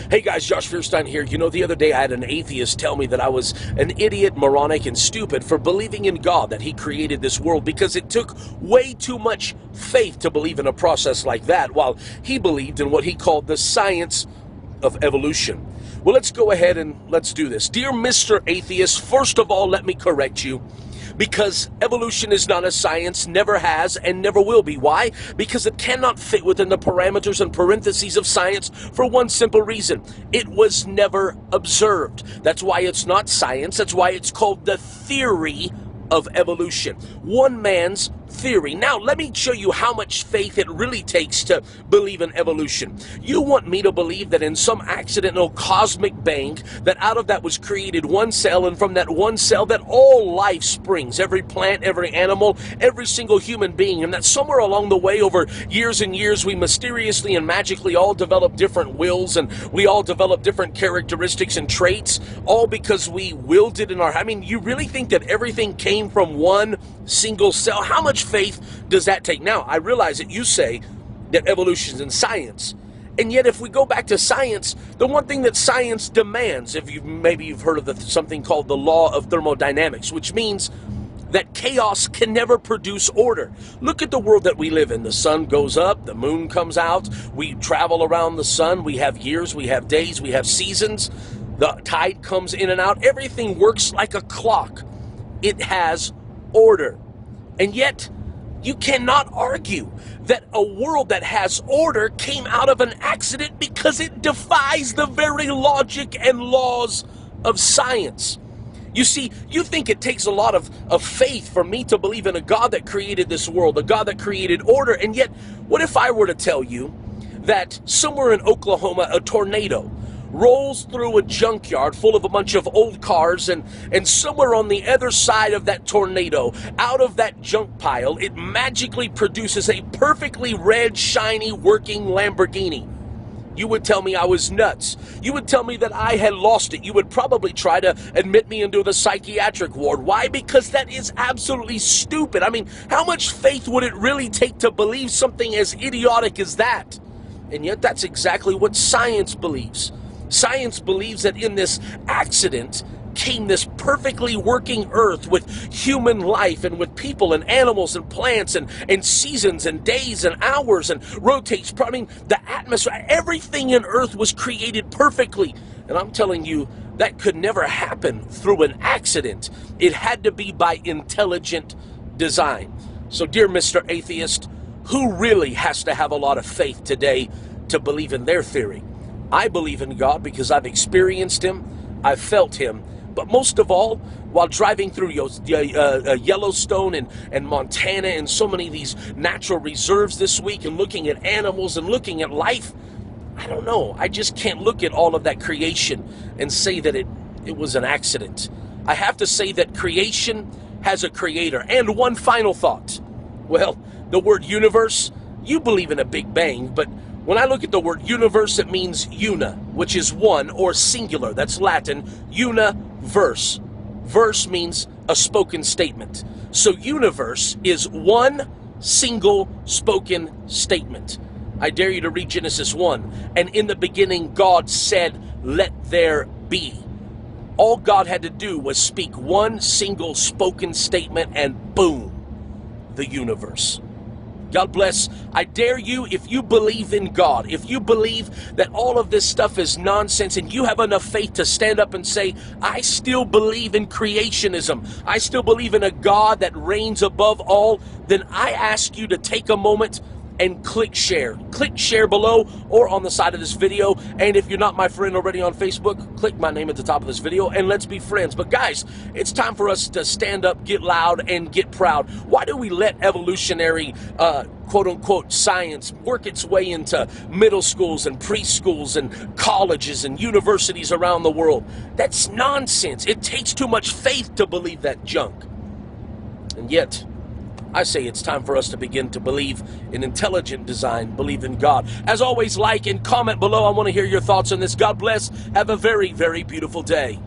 Hey guys, Josh Feuerstein here. You know, the other day I had an atheist tell me that I was an idiot, moronic, and stupid for believing in God, that he created this world, because it took way too much faith to believe in a process like that, while he believed in what he called the science of evolution. Well, let's go ahead and let's do this. Dear Mr. Atheist, first of all, let me correct you. Because evolution is not a science, never has, and never will be. Why? Because it cannot fit within the parameters and parentheses of science for one simple reason. It was never observed. That's why it's not science. That's why it's called the theory of evolution. One man's theory. Now, let me show you how much faith it really takes to believe in evolution. You want me to believe that in some accidental cosmic bang, that out of that was created one cell, and from that one cell that all life springs, every plant, every animal, every single human being, and that somewhere along the way, over years and years, we mysteriously and magically all develop different wills, and we all develop different characteristics and traits, all because we willed it in our... I mean, you really think that everything came from one single cell? How much faith does that take? Now, I realize that you say that evolution is in science, and yet if we go back to science, the one thing that science demands, if maybe you've heard of something called the law of thermodynamics, which means that chaos can never produce order. Look at the world that we live in. The sun goes up, the moon comes out, we travel around the sun, we have years, we have days, we have seasons, the tide comes in and out, everything works like a clock. It has order. And yet, you cannot argue that a world that has order came out of an accident, because it defies the very logic and laws of science. You see, you think it takes a lot of faith for me to believe in a God that created this world, a God that created order, and yet, what if I were to tell you that somewhere in Oklahoma, a tornado rolls through a junkyard full of a bunch of old cars, and somewhere on the other side of that tornado, out of that junk pile, it magically produces a perfectly red, shiny, working Lamborghini? You would tell me I was nuts. You would tell me that I had lost it. You would probably try to admit me into the psychiatric ward. Why? Because that is absolutely stupid. I mean, how much faith would it really take to believe something as idiotic as that? And yet that's exactly what science believes. Science believes that in this accident came this perfectly working earth with human life, and with people and animals and plants and seasons and days and hours, and rotates. I mean, the atmosphere, everything in earth was created perfectly. And I'm telling you, that could never happen through an accident. It had to be by intelligent design. So, dear Mr. Atheist, who really has to have a lot of faith today to believe in their theory? I believe in God because I've experienced Him, I've felt Him, but most of all, while driving through Yellowstone and Montana and so many of these natural reserves this week, and looking at animals and looking at life, I don't know, I just can't look at all of that creation and say that it was an accident. I have to say that creation has a creator. And one final thought. Well, the word universe, you believe in a Big Bang, but when I look at the word universe, it means una, which is one, or singular. That's Latin, universe. Verse means a spoken statement. So universe is one single spoken statement. I dare you to read Genesis 1. And in the beginning, God said, "Let there be." All God had to do was speak one single spoken statement, and boom, the universe. God bless. I dare you, if you believe in God, if you believe that all of this stuff is nonsense, and you have enough faith to stand up and say, I still believe in creationism, I still believe in a God that reigns above all, then I ask you to take a moment and click share. Click share below or on the side of this video. And if you're not my friend already on Facebook, click my name at the top of this video and let's be friends. But guys, it's time for us to stand up, get loud, and get proud. Why do we let evolutionary quote-unquote science work its way into middle schools and preschools and colleges and universities around the world? That's nonsense. It takes too much faith to believe that junk. And yet, I say it's time for us to begin to believe in intelligent design, believe in God. As always, like and comment below. I want to hear your thoughts on this. God bless. Have a very, very beautiful day.